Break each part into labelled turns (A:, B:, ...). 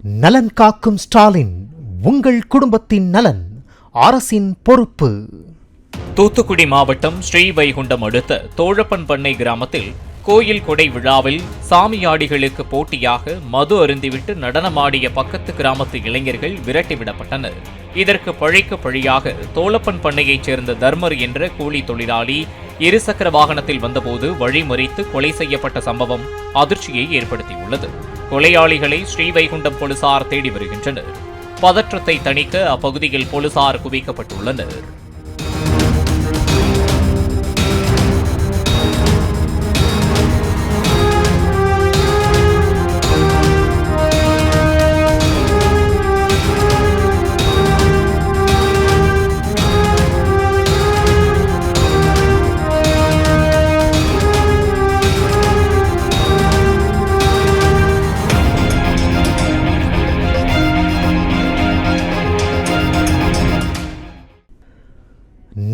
A: நலன் காக்கும் ஸ்டாலின், உங்கள் குடும்பத்தின் நலன் அரசின் பொறுப்பு.
B: தூத்துக்குடி மாவட்டம் ஸ்ரீவைகுண்டம் அடுத்த தோழப்பன் பண்ணை கிராமத்தில் கோயில் கொடை விழாவில் சாமியாடிகளுக்கு போட்டியாக மது அருந்திவிட்டு நடனமாடிய பக்கத்து கிராமத்து இளைஞர்கள் விரட்டிவிடப்பட்டனர். இதற்கு பழிக்கு பழியாக தோழப்பன் பண்ணையைச் சேர்ந்த தர்மர் என்ற கூலி தொழிலாளி இருசக்கர வாகனத்தில் வந்தபோது வழிமறித்து கொலை செய்யப்பட்ட சம்பவம் அதிர்ச்சியை ஏற்படுத்தியுள்ளது. கொலையாளிகளை ஸ்ரீவைகுண்டம் போலீசார் தேடி வருகின்றனர். பதற்றத்தை தணிக்க அப்பகுதியில் போலீசார் குவிக்கப்பட்டுள்ளனர்.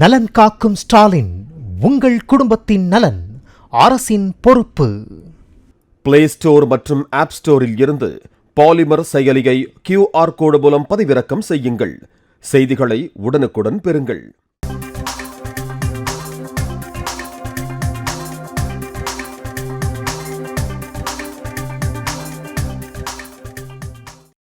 A: நலன் காக்கும் ஸ்டாலின், உங்கள் குடும்பத்தின் நலன் அரசின் பொறுப்பு.
C: பிளே ஸ்டோர் மற்றும் ஆப் ஸ்டோரில் இருந்து பாலிமர் செயலியை QR கோடு மூலம் பதிவிறக்கம் செய்யுங்கள். செய்திகளை உடனுக்குடன் பெறுங்கள்.